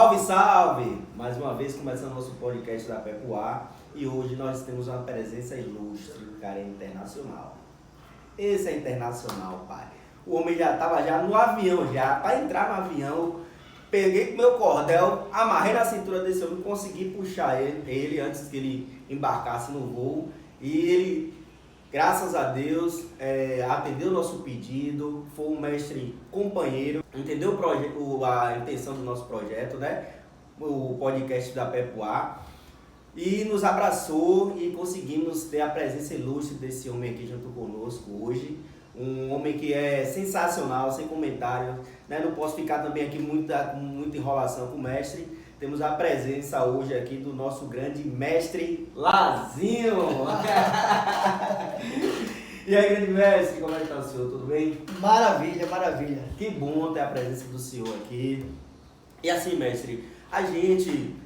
Salve, salve! Mais uma vez começando nosso podcast da Pepuá e hoje nós temos uma presença ilustre, um cara internacional. Esse é internacional, pai. O homem já estava já no avião, já para entrar no avião, peguei meu cordel, amarrei na cintura desse homem, consegui puxar ele antes que ele embarcasse no voo e ele, graças a Deus, atendeu o nosso pedido, foi um mestre companheiro, entendeu a intenção do nosso projeto, né? O podcast da Pepuá, e nos abraçou e conseguimos ter a presença ilustre desse homem aqui junto conosco hoje. Um homem que é sensacional, sem comentários, né? Não posso ficar também aqui com muita enrolação com o mestre. Temos a presença hoje aqui do nosso grande mestre Lazinho. E aí, grande mestre, como é que está o senhor? Tudo bem? Maravilha, maravilha. Que bom ter a presença do senhor aqui. E assim, mestre, a gente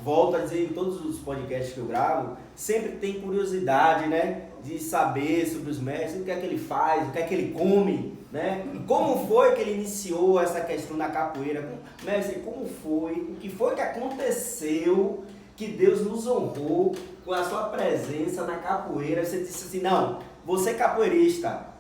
volta a dizer em todos os podcasts que eu gravo, sempre tem curiosidade, né? De saber sobre os mestres, o que é que ele faz, o que é que ele come, né? Como foi que ele iniciou essa questão da capoeira? Mestre, como foi? O que foi que aconteceu que Deus nos honrou com a sua presença na capoeira? Você disse assim, não, você é capoeirista.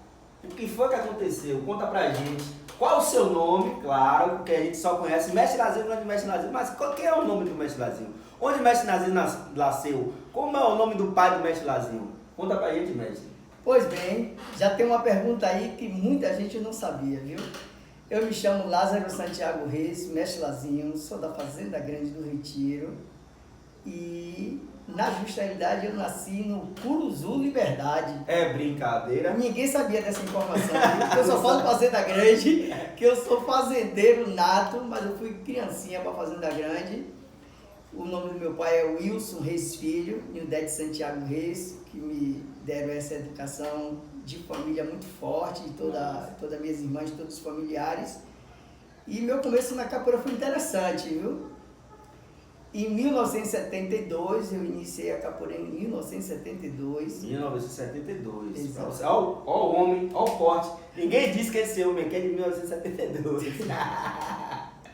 O que foi que aconteceu? Conta pra gente. Qual o seu nome? Claro, porque a gente só conhece Mestre Lazinho, grande Mestre Lazinho, mas qual que é o nome do Mestre Lazinho? Onde o Mestre Lazinho nasceu? Como é o nome do pai do Mestre Lazinho? Conta pra gente, mestre. Pois bem, já tem uma pergunta aí que muita gente não sabia, viu? Eu me chamo Lázaro Santiago Reis, Mestre Lazinho, sou da Fazenda Grande do Retiro e, na justamente, eu nasci no Curuzu Liberdade. É brincadeira? Ninguém sabia dessa informação, viu? Eu só falo Fazenda Grande, que eu sou fazendeiro nato, mas eu fui criancinha para Fazenda Grande. O nome do meu pai é Wilson Reis Filho e o Dede Santiago Reis, que me deram essa educação de família muito forte, de todas minhas irmãs, todos os familiares. E meu começo na capoeira foi interessante, viu? Em 1972, eu iniciei a capoeira em 1972. 1972. Olha o homem, olha o corte. Ninguém disse que esse homem aqui é de 1972.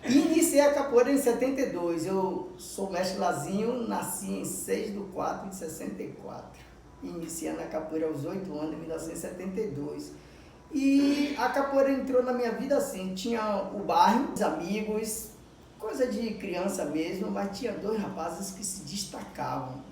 Iniciei a capoeira em 72. Eu sou mestre Lazinho, nasci em 6/4/64. Iniciei na capoeira aos 8 anos, em 1972. E a capoeira entrou na minha vida assim, tinha o bairro, os amigos, coisa de criança mesmo, mas tinha dois rapazes que se destacavam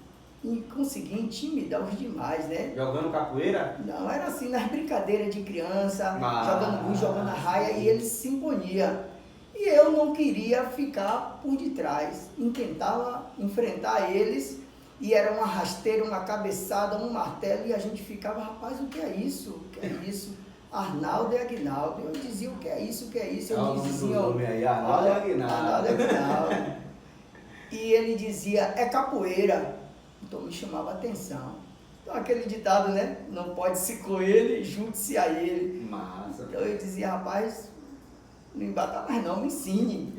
e conseguiam intimidar os demais, né? Jogando capoeira? Não, era assim, nas brincadeiras de criança, jogando bus, jogando raia, e eles se imponiam. E eu não queria ficar por detrás, tentava enfrentar eles, e era uma rasteira, uma cabeçada, um martelo, e a gente ficava, rapaz, o que é isso? O que é isso? Arnaldo e Aguinaldo. Eu dizia, o que é isso? O que é isso? Eu dizia, Arnaldo e Aguinaldo. Arnaldo e Aguinaldo. E ele dizia, é capoeira. Então me chamava a atenção. Então aquele ditado, né? Não pode se com ele, junte-se a ele. Massa. Então eu dizia, rapaz, não embata mais não, me ensine.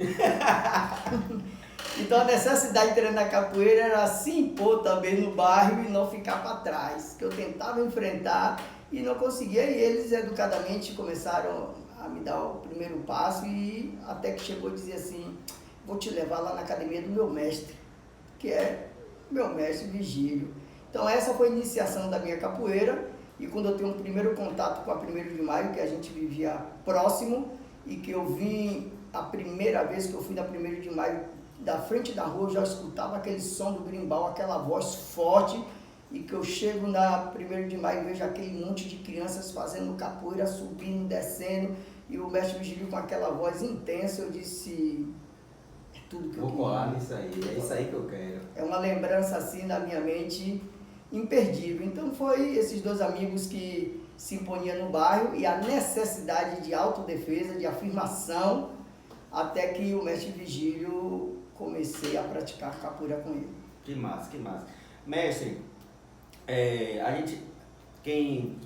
Então a necessidade de treinar capoeira era se impor também no bairro e não ficar para trás. Que eu tentava enfrentar e não conseguia. E eles educadamente começaram a me dar o primeiro passo e até que chegou a dizer assim, vou te levar lá na academia do meu mestre, que é meu mestre Vigílio. Então essa foi a iniciação da minha capoeira e quando eu tenho um primeiro contato com a 1º de Maio, que a gente vivia próximo e que eu vim, a primeira vez que eu fui na 1º de Maio, da frente da rua, eu já escutava aquele som do brimbal, aquela voz forte, e que eu chego na 1º de Maio e vejo aquele monte de crianças fazendo capoeira, subindo, descendo, e o mestre Vigílio com aquela voz intensa, eu disse, é tudo que eu quero. Vou colar nisso aí, é isso aí que eu quero. É uma lembrança assim na minha mente imperdível. Então foi esses dois amigos que se imponiam no bairro e a necessidade de autodefesa, de afirmação, até que o mestre Vigílio comecei a praticar capoeira com ele. Que massa, que massa. Mestre,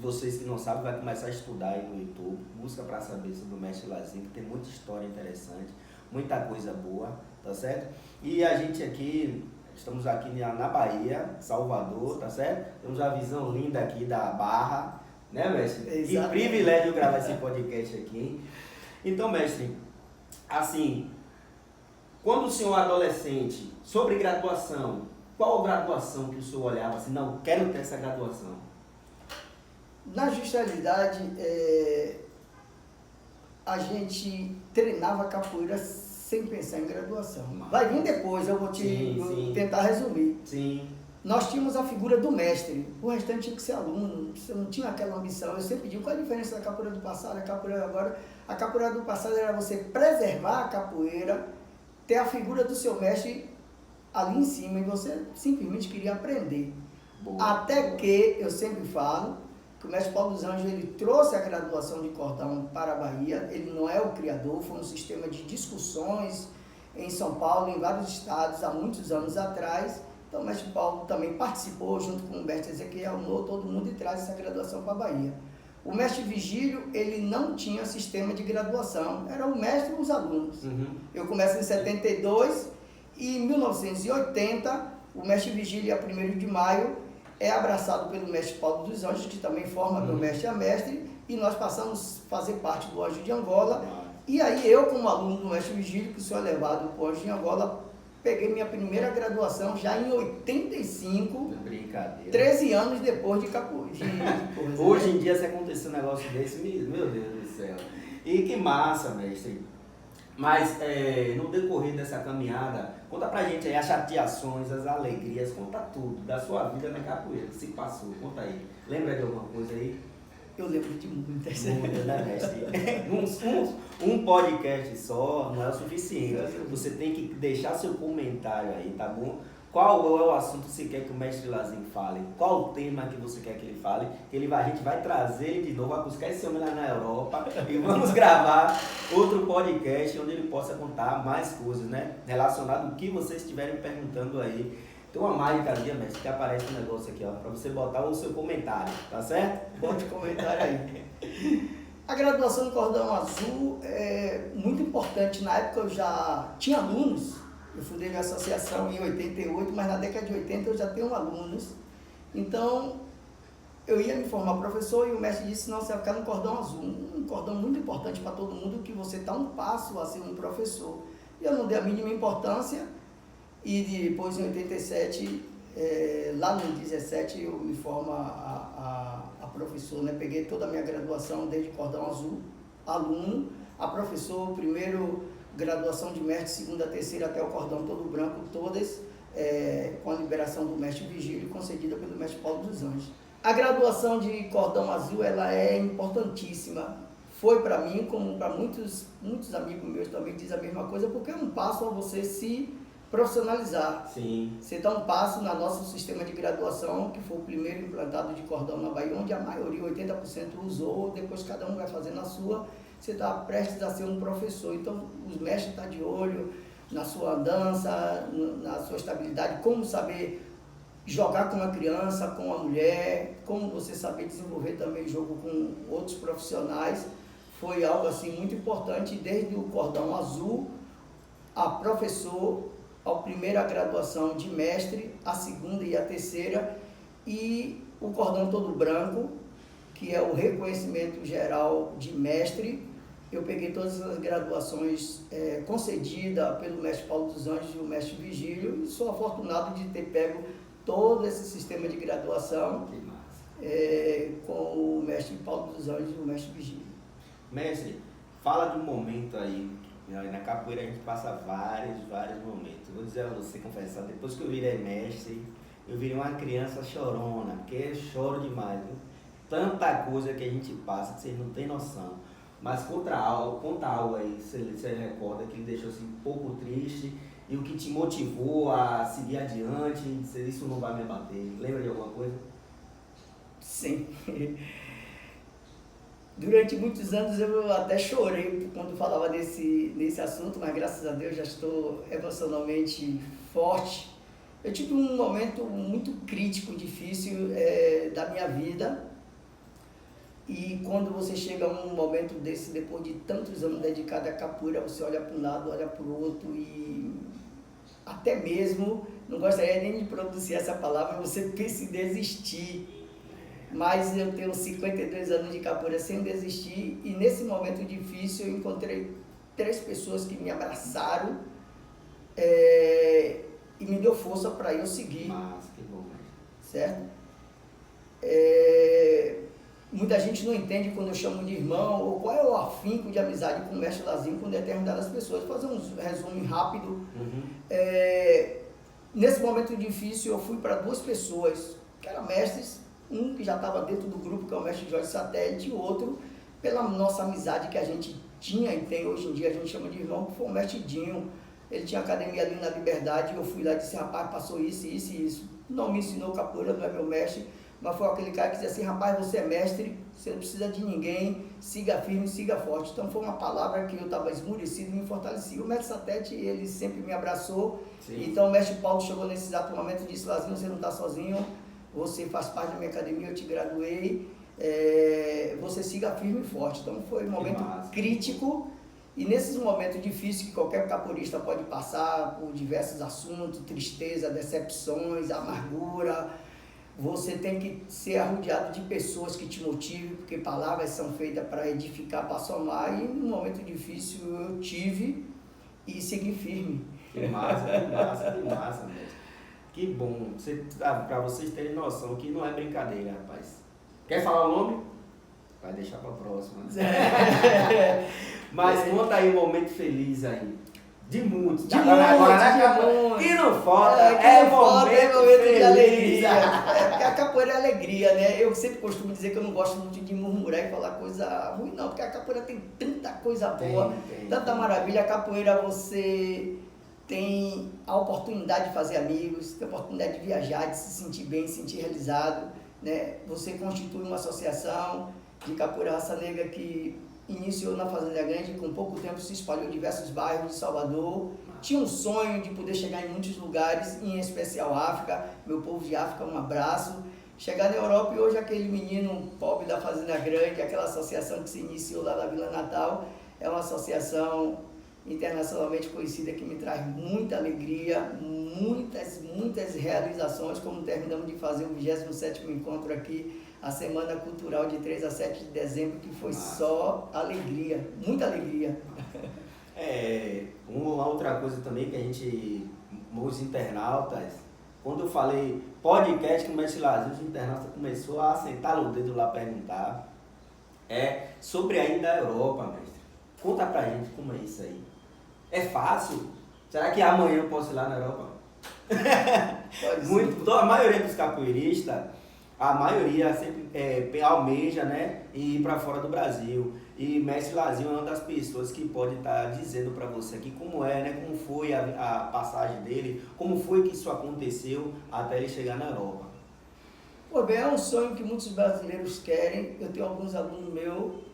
vocês que não sabem, vai começar a estudar aí no YouTube, busca para saber sobre o mestre Lazinho, que tem muita história interessante, muita coisa boa, tá certo? E a gente aqui, estamos aqui na Bahia, Salvador, tá certo? Temos uma visão linda aqui da Barra, né, mestre? Exatamente. Que privilégio gravar esse podcast aqui. Então, mestre, assim, Quando o senhor adolescente, sobre graduação, qual graduação que o senhor olhava assim, não, quero ter essa graduação? Na justicialidade, a gente treinava capoeira sem pensar em graduação. Vai vir depois, eu vou tentar resumir. Sim. Nós tínhamos a figura do mestre, o restante tinha que ser aluno, você não tinha aquela ambição. Eu sempre digo, qual a diferença da capoeira do passado e da capoeira agora? A capoeira do passado era você preservar a capoeira, ter a figura do seu mestre ali em cima e você simplesmente queria aprender. Boa. Até que, eu sempre falo, que o mestre Paulo dos Anjos ele trouxe a graduação de cordão para a Bahia, ele não é o criador, foi um sistema de discussões em São Paulo, em vários estados, há muitos anos atrás. Então o mestre Paulo também participou, junto com o mestre Ezequiel, todo mundo, e traz essa graduação para a Bahia. O mestre Vigílio, ele não tinha sistema de graduação, era o mestre e os alunos. Uhum. Eu começo em 72 e em 1980, o mestre Vigílio, a 1º de maio, é abraçado pelo mestre Paulo dos Anjos, que também forma meu mestre a mestre, e nós passamos a fazer parte do Anjo de Angola. E aí eu, como aluno do mestre Vigílio, que o senhor é levado para o Anjo de Angola, peguei minha primeira graduação já em 85, brincadeira. 13 anos depois de capoeira. Hoje em dia, se acontecer um negócio desse, meu Deus do céu. E que massa, mestre. Mas no decorrer dessa caminhada, conta pra gente aí as chateações, as alegrias, conta tudo da sua vida na capoeira, que se passou, conta aí. Lembra de alguma coisa aí? Eu lembro de muitas. Muitas, né, mestre? Um podcast só não é o suficiente. Você tem que deixar seu comentário aí, tá bom? Qual é o assunto que você quer que o mestre Lazinho fale? Qual o tema que você quer que ele fale? A gente vai trazer ele de novo, vai buscar esse homem lá na Europa e vamos gravar outro podcast onde ele possa contar mais coisas, né? Relacionado ao que vocês estiverem perguntando aí. Tem uma mágica ali, mestre, que aparece um negócio aqui, ó, pra você botar o seu comentário, tá certo? Bote comentário aí. A graduação do Cordão Azul é muito importante. Na época eu já tinha alunos. Eu fundei minha associação em 88, mas na década de 80 eu já tenho alunos. Então, eu ia me formar professor e o mestre disse, não, você vai ficar no cordão azul. Um cordão muito importante para todo mundo, que você está um passo a ser um professor. E eu não dei a mínima importância. E depois, em 87, lá no 17, eu me formo a professor, né? Peguei toda a minha graduação desde cordão azul, aluno, a professor, primeiro graduação de mestre, segunda, terceira, até o cordão todo branco, todas com a liberação do mestre Vigílio, concedida pelo mestre Paulo dos Anjos. A graduação de cordão azul, ela é importantíssima. Foi para mim, como para muitos amigos meus também diz a mesma coisa, porque é um passo a você se profissionalizar. Sim. Você dá um passo no nosso sistema de graduação, que foi o primeiro implantado de cordão na Bahia, onde a maioria, 80%, usou, depois cada um vai fazendo a sua. Você está prestes a ser um professor, então os mestres estão de olho na sua dança, na sua estabilidade, como saber jogar com uma criança, com uma mulher, como você saber desenvolver também jogo com outros profissionais. Foi algo assim muito importante, desde o cordão azul a professor, a primeira graduação de mestre, a segunda e a terceira, e o cordão todo branco, que é o reconhecimento geral de mestre. Eu peguei todas as graduações concedidas pelo mestre Paulo dos Anjos e o mestre Vigílio, e sou afortunado de ter pego todo esse sistema de graduação com o mestre Paulo dos Anjos e o mestre Vigílio. Mestre, fala de um momento aí. Na capoeira a gente passa vários momentos. Vou dizer a você, confessar, depois que eu virei mestre, eu virei uma criança chorona, porque eu choro demais, viu? Tanta coisa que a gente passa que vocês não têm noção. Mas conta algo aí, você recorda que deixou assim um pouco triste e o que te motivou a seguir adiante, dizer isso não vai me abater. Lembra de alguma coisa? Sim. Durante muitos anos eu até chorei quando falava nesse assunto, mas graças a Deus já estou emocionalmente forte. Eu tive um momento muito crítico, difícil da minha vida. E quando você chega a um momento desse, depois de tantos anos dedicado à capoeira, você olha para um lado, olha para o outro e até mesmo, não gostaria nem de pronunciar essa palavra, você pensa em desistir. Mas eu tenho 52 anos de capoeira sem desistir e nesse momento difícil eu encontrei 3 pessoas que me abraçaram e me deu força para eu seguir. Mas, que bom, mestre. Certo? Muita gente não entende quando eu chamo de irmão, ou qual é o afinco de amizade com o mestre Lazinho com determinadas pessoas. Vou fazer um resumo rápido. Nesse momento difícil, eu fui para duas pessoas, que eram mestres, um que já estava dentro do grupo, que é o mestre Jorge Satélite, e o outro, pela nossa amizade que a gente tinha e tem hoje em dia, a gente chama de irmão, que foi o mestre Dinho. Ele tinha academia ali na Liberdade, e eu fui lá e disse, rapaz, passou isso, isso e isso. Não me ensinou capoeira, não é meu mestre, mas foi aquele cara que disse assim, rapaz, você é mestre, você não precisa de ninguém, siga firme, siga forte. Então foi uma palavra que eu estava esmurecido e me fortalecia. O mestre Satete, ele sempre me abraçou. Sim. Então o mestre Paulo chegou nesse exato momento e disse, Lazinho, você não está sozinho, você faz parte da minha academia, eu te graduei, você siga firme e forte. Então foi um momento crítico. E nesses momentos difíceis que qualquer capoeirista pode passar por diversos assuntos, tristeza, decepções, amargura, você tem que ser arrodeado de pessoas que te motivem, porque palavras são feitas para edificar, para somar, e num momento difícil eu tive e segui firme. Que massa, que massa, que massa, mestre. Que bom, para vocês terem noção que não é brincadeira, rapaz. Quer falar o nome? Vai deixar para a próxima. Mas conta aí um momento feliz aí. De muitos. Que não falta. É momento de alegria. Porque a capoeira é alegria, né? Eu sempre costumo dizer que eu não gosto muito de murmurar e falar coisa ruim, não. Porque a capoeira tem tanta coisa boa, tanta maravilha. A capoeira você tem a oportunidade de fazer amigos, tem a oportunidade de viajar, de se sentir bem, se sentir realizado, né? Você constitui uma associação de capoeira raça negra que iniciou na Fazenda Grande, com pouco tempo se espalhou em diversos bairros de Salvador. Tinha um sonho de poder chegar em muitos lugares, em especial África. Meu povo de África, um abraço. Chegar na Europa e hoje aquele menino pobre da Fazenda Grande, aquela associação que se iniciou lá na Vila Natal, é uma associação internacionalmente conhecida que me traz muita alegria, muitas realizações, como terminamos de fazer o 27º encontro aqui, a Semana Cultural de 3 a 7 de dezembro, que foi só alegria, muita alegria. Uma outra coisa também que a gente, os internautas, quando eu falei podcast que o mestre Lazinho, os internautas começou a sentar o dedo lá perguntar, sobre aí da Europa, mestre. Conta pra gente como é isso aí. É fácil? Será que amanhã eu posso ir lá na Europa? A maioria dos capoeiristas, a maioria sempre almeja, né, ir para fora do Brasil. E mestre Lazinho é uma das pessoas que pode estar dizendo para você aqui como é, né, como foi a passagem dele, como foi que isso aconteceu até ele chegar na Europa. Pô, bem, é um sonho que muitos brasileiros querem. Eu tenho alguns alunos meus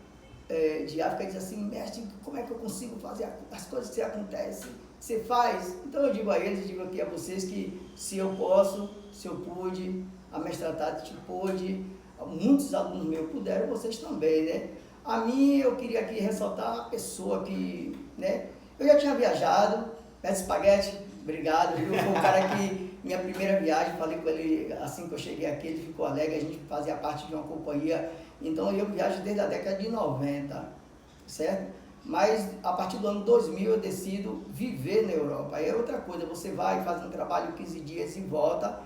de África que dizem assim, mestre, como é que eu consigo fazer as coisas que acontecem? Você faz? Então eu digo a eles, digo aqui a vocês que se eu posso, se eu pude, a mestra Tati pôde, muitos alunos meus puderam, vocês também, né? A mim, eu queria aqui ressaltar a pessoa que, né? Eu já tinha viajado, mestre Spaghetti, obrigado, viu? Foi um cara que, minha primeira viagem, falei com ele, assim que eu cheguei aqui, ele ficou alegre, a gente fazia parte de uma companhia, então eu viajo desde a década de 90, certo? Mas a partir do ano 2000 eu decido viver na Europa. Aí é outra coisa, você vai, faz um trabalho 15 dias e volta.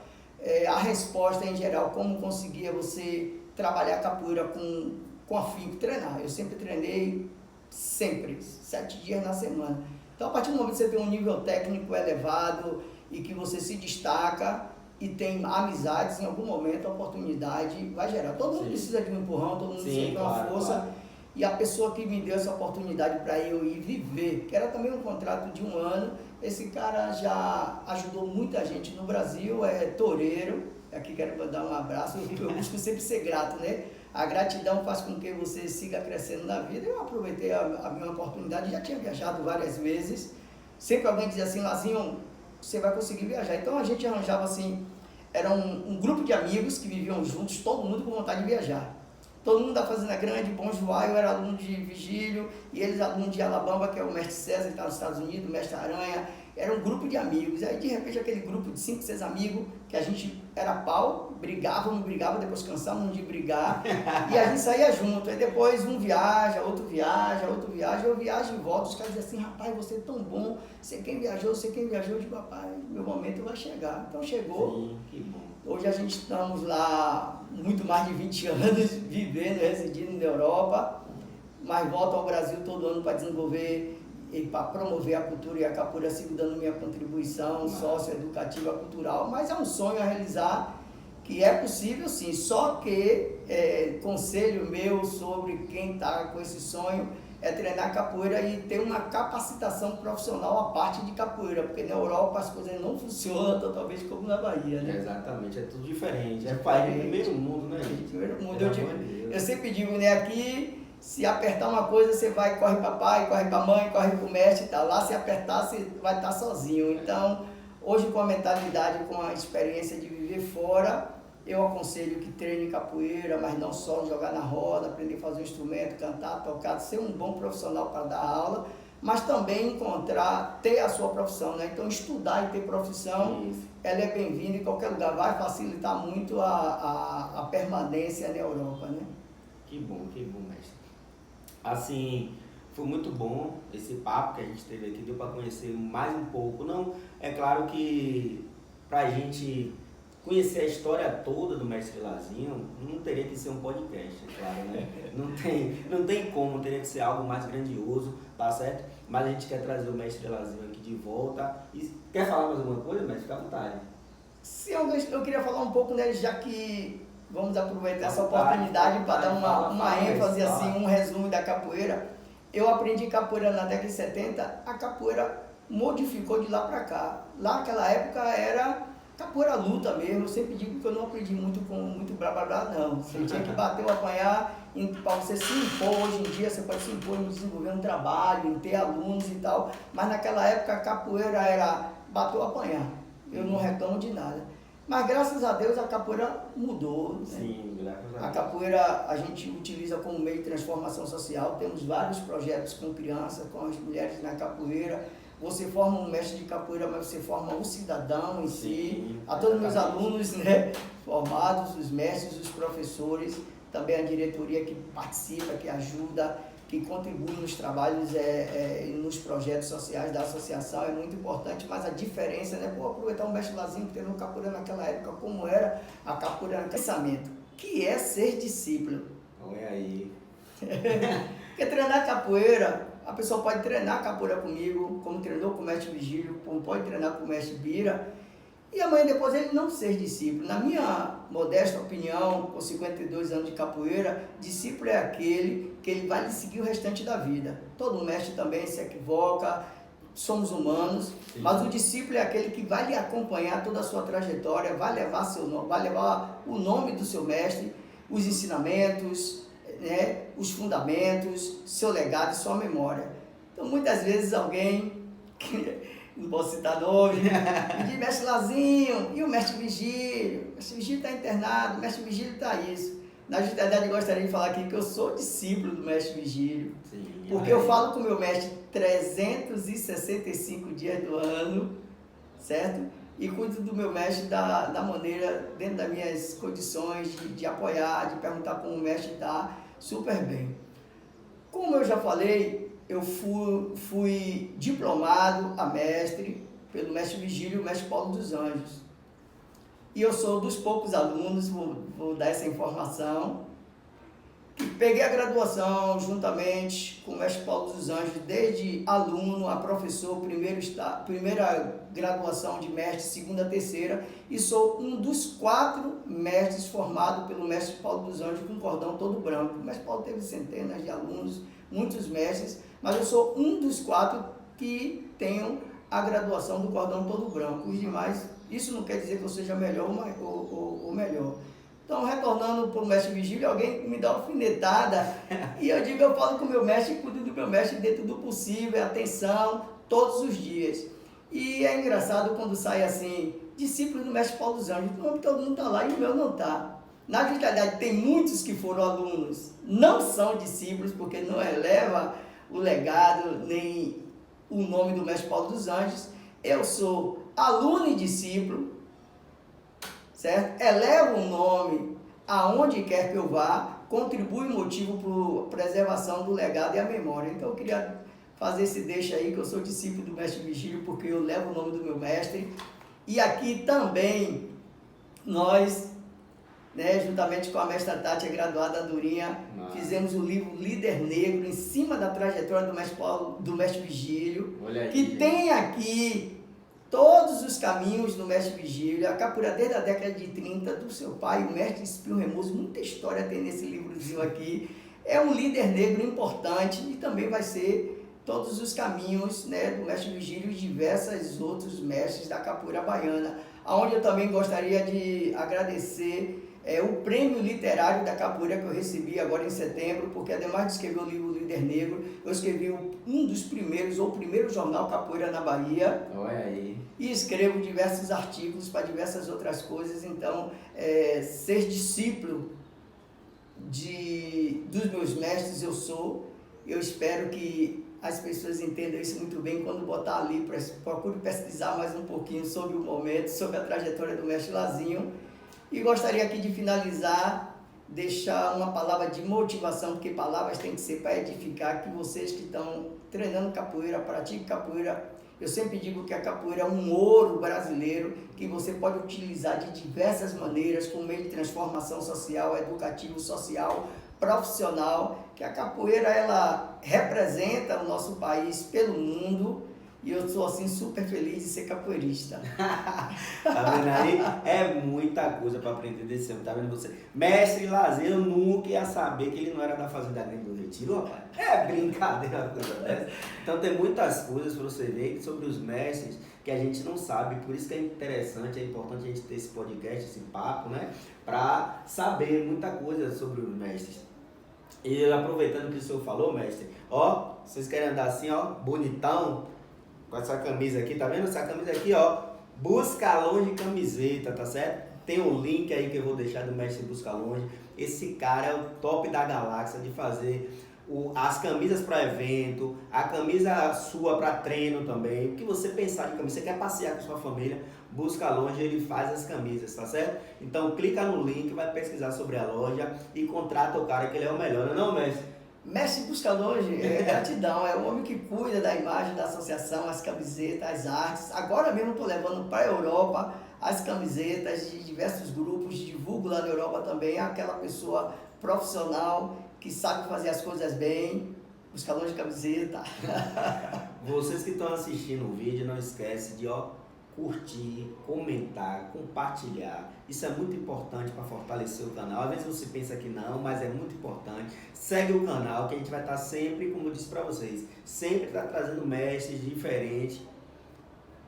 A resposta em geral, como conseguia você trabalhar capoeira com afinco, treinar. Eu sempre treinei, 7 dias na semana. Então a partir do momento que você tem um nível técnico elevado e que você se destaca e tem amizades, em algum momento a oportunidade vai gerar. Todo mundo precisa de um empurrão, todo mundo precisa de uma força. Claro. E a pessoa que me deu essa oportunidade para eu ir viver, que era também um contrato de 1 ano, esse cara já ajudou muita gente no Brasil, é toureiro, aqui quero mandar um abraço, eu busco sempre ser grato, né? A gratidão faz com que você siga crescendo na vida. Eu aproveitei a minha oportunidade, já tinha viajado várias vezes, sempre alguém dizia assim, Lazinho, você vai conseguir viajar. Então a gente arranjava assim, era um grupo de amigos que viviam juntos, todo mundo com vontade de viajar. Todo mundo da Fazenda Grande, Bom Joá, eu era aluno de Vigílio, e eles alunos de Alabama, que é o mestre César, que está nos Estados Unidos, o mestre Aranha, era um grupo de amigos. Aí de repente aquele grupo de 5, 6 amigos, que a gente era pau, brigava, depois cansamos de brigar, e a gente saía junto. Aí depois um viaja, outro viaja, eu viajo e volto, os caras dizem assim, rapaz, você é tão bom, você quem viajou, eu digo, rapaz, meu momento vai chegar. Então chegou. Sim, que bom. Hoje a gente estamos lá muito mais de 20 anos vivendo, residindo na Europa, mas volto ao Brasil todo ano para desenvolver e para promover a cultura, e a capoeira sigo dando minha contribuição socioeducativa, cultural, mas é um sonho a realizar, que é possível sim, só que conselho meu sobre quem está com esse sonho é treinar capoeira e ter uma capacitação profissional à parte de capoeira, porque na Europa as coisas não funcionam totalmente como na Bahia, né? Exatamente, é tudo diferente, é país do primeiro mundo, né, gente? Primeiro mundo, eu sempre digo, né, aqui, se apertar uma coisa, você vai, corre para pai, corre para mãe, corre para o mestre e tal. Lá, se apertar, você vai estar sozinho. Então, hoje, com a mentalidade, com a experiência de viver fora, eu aconselho que treine capoeira, mas não só jogar na roda, aprender a fazer um instrumento, cantar, tocar, ser um bom profissional para dar aula, mas também ter a sua profissão, né? Então, estudar e ter profissão, ela é bem-vinda em qualquer lugar. Vai facilitar muito a permanência na Europa, né? Que bom, mestre. Assim, foi muito bom esse papo que a gente teve aqui, deu para conhecer mais um pouco. Não, é claro que para a gente conhecer a história toda do mestre Lazinho, não teria que ser um podcast, é claro, né? Não tem como, teria que ser algo mais grandioso, tá certo? Mas a gente quer trazer o mestre Lazinho aqui de volta. E quer falar mais alguma coisa, mestre? Fica à vontade. Sim, eu queria falar um pouco, né, já que vamos aproveitar essa oportunidade para dar uma ênfase, assim, um resumo da capoeira. Eu aprendi capoeira na década de 70, a capoeira modificou de lá para cá. Lá naquela época era capoeira luta mesmo, eu sempre digo que eu não aprendi muito blá blá blá, não. Você tinha que bater ou apanhar, para você se impor. Hoje em dia você pode se impor em desenvolver um trabalho, em ter alunos e tal, mas naquela época a capoeira era bater ou apanhar. Eu não reclamo de nada. Mas graças a Deus a capoeira mudou. Né? Sim, graças a Deus. A capoeira a gente utiliza como meio de transformação social, temos vários projetos com crianças, com as mulheres na capoeira. Você forma um mestre de capoeira, mas você forma um cidadão em si. A todos os meus alunos, né, formados, os mestres, os professores, também a diretoria que participa, que ajuda, que contribui nos trabalhos e nos projetos sociais da associação, é muito importante, mas a diferença, né, aproveitar o mestre Lazinho que teve capoeira naquela época, como era a capoeira no pensamento, que é ser discípulo. Olha aí. Porque treinar capoeira, a pessoa pode treinar capoeira comigo, como treinou com o mestre Vigílio, como pode treinar com o mestre Bira, e amanhã depois ele não ser discípulo. Na minha modesta opinião, com 52 anos de capoeira, discípulo é aquele que ele vai lhe seguir o restante da vida. Todo mestre também se equivoca, somos humanos, sim, mas o discípulo é aquele que vai lhe acompanhar toda a sua trajetória, vai levar seu nome, vai levar o nome do seu mestre, os ensinamentos, né, os fundamentos, seu legado e sua memória. Então muitas vezes alguém não posso citar nome, me diz, mestre Lazinho, e o mestre Vigílio? O mestre Vigílio está internado, o mestre Vigílio está isso. Na verdade, gostaria de falar aqui que eu sou discípulo do mestre Vigílio, sim, porque eu falo com o meu mestre 365 dias do ano, certo? E cuido do meu mestre da maneira, dentro das minhas condições, de apoiar, de perguntar como o mestre está, super bem. Como eu já falei, eu fui diplomado a mestre pelo mestre Vigílio e o mestre Paulo dos Anjos. E eu sou dos poucos alunos, vou dar essa informação, que peguei a graduação juntamente com o mestre Paulo dos Anjos, desde aluno a professor, primeira graduação de mestre, segunda, terceira, e sou um dos 4 mestres formados pelo mestre Paulo dos Anjos com cordão todo branco. O mestre Paulo teve centenas de alunos, muitos mestres, mas eu sou um dos 4 que tenho a graduação do cordão todo branco. Os demais, isso não quer dizer que eu seja melhor ou melhor. Então, retornando para o mestre Vigílio, alguém me dá uma alfinetada e eu falo com o meu mestre e cuido do meu mestre dentro do possível, atenção, todos os dias. E é engraçado quando sai assim, discípulo do mestre Paulo dos Anjos, todo mundo está lá e o meu não está. Na verdade, tem muitos que foram alunos, não são discípulos, porque não eleva o legado nem o nome do mestre Paulo dos Anjos, Eu sou aluno e discípulo, certo? Elevo o nome aonde quer que eu vá, contribui e motivo para a preservação do legado e a memória. Então eu queria fazer esse deixa aí, que eu sou discípulo do mestre Vigílio, porque eu levo o nome do meu mestre. E aqui também nós, né, juntamente com a mestra Tati, a graduada Andorinha, fizemos o livro Líder Negro, em cima da trajetória do mestre Paulo, do mestre Vigílio, Olha aí, que gente. tem aqui todos os caminhos do mestre Vigílio, a capoeira desde a década de 30 do seu pai, o mestre Espinho Remoso. Muita história tem nesse livrozinho aqui. É um líder negro importante e também vai ser todos os caminhos, né, do mestre Vigílio e diversos outros mestres da capoeira baiana, onde eu também gostaria de agradecer o prêmio literário da capoeira que eu recebi agora em setembro, porque ademais de escrever o livro Líder Negro, eu escrevi um dos primeiros, ou o primeiro jornal Capoeira na Bahia. Olha aí. E escrevo diversos artigos para diversas outras coisas. Então, ser discípulo dos meus mestres eu sou. Eu espero que as pessoas entendam isso muito bem. Quando botar ali, procure pesquisar mais um pouquinho sobre o momento, sobre a trajetória do mestre Lazinho. E gostaria aqui de finalizar, deixar uma palavra de motivação, porque palavras têm que ser para edificar, que vocês que estão treinando capoeira, pratiquem capoeira. Eu sempre digo que a capoeira é um ouro brasileiro que você pode utilizar de diversas maneiras, como meio de transformação social, educativo, social, profissional, que a capoeira ela representa o nosso país pelo mundo. E eu sou assim super feliz de ser capoeirista. Tá vendo aí? É muita coisa para aprender desse ano, tá vendo você? Mestre Lazinho, eu nunca ia saber que ele não era da Fazenda Grande do Retiro, rapaz. É brincadeira uma coisa dessa. Então tem muitas coisas para você ver sobre os mestres que a gente não sabe, por isso que é interessante, é importante a gente ter esse podcast, esse papo, né? Para saber muita coisa sobre os mestres. E aproveitando que o senhor falou, mestre, ó, vocês querem andar assim, ó, bonitão, com essa camisa aqui, tá vendo? Essa camisa aqui, ó, Busca Longe Camiseta, tá certo? Tem um link aí que eu vou deixar do mestre Busca Longe. Esse cara é o top da galáxia de fazer as camisas para evento, a camisa sua para treino também. O que você pensar de camisa, você quer passear com sua família, Busca Longe, ele faz as camisas, tá certo? Então clica no link, vai pesquisar sobre a loja e contrata o cara que ele é o melhor, não, mestre? Mestre Busca Longe é gratidão, é o homem que cuida da imagem da associação, as camisetas, as artes. Agora mesmo estou levando para a Europa as camisetas de diversos grupos, divulgo lá na Europa também, aquela pessoa profissional que sabe fazer as coisas bem. Busca Longe Camiseta. Vocês que estão assistindo o vídeo, não esquece de curtir, comentar, compartilhar. Isso é muito importante para fortalecer o canal. Às vezes você pensa que não, mas é muito importante. Segue o canal que a gente vai estar sempre, como eu disse para vocês, sempre tá trazendo mestres diferentes.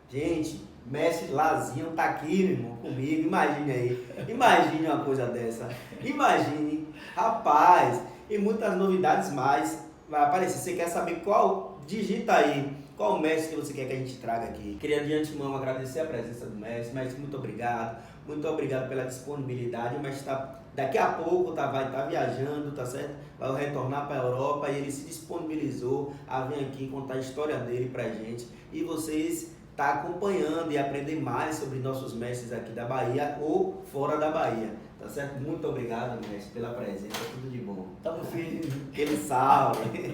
Gente, mestre Lazinho tá aqui, meu irmão, comigo. Imagine aí. Imagine uma coisa dessa. Imagine, rapaz, e muitas novidades mais vai aparecer. Você quer saber qual? Digita aí. Qual o mestre que você quer que a gente traga aqui? Queria de antemão agradecer a presença do mestre. Mestre, muito obrigado pela disponibilidade. O mestre daqui a pouco vai estar viajando, tá certo? Vai retornar para a Europa e ele se disponibilizou a vir aqui contar a história dele pra gente. E vocês tá acompanhando e aprender mais sobre nossos mestres aqui da Bahia ou fora da Bahia, tá certo? Muito obrigado, mestre, pela presença. Tudo de bom. Tamo firme. Aquele salve.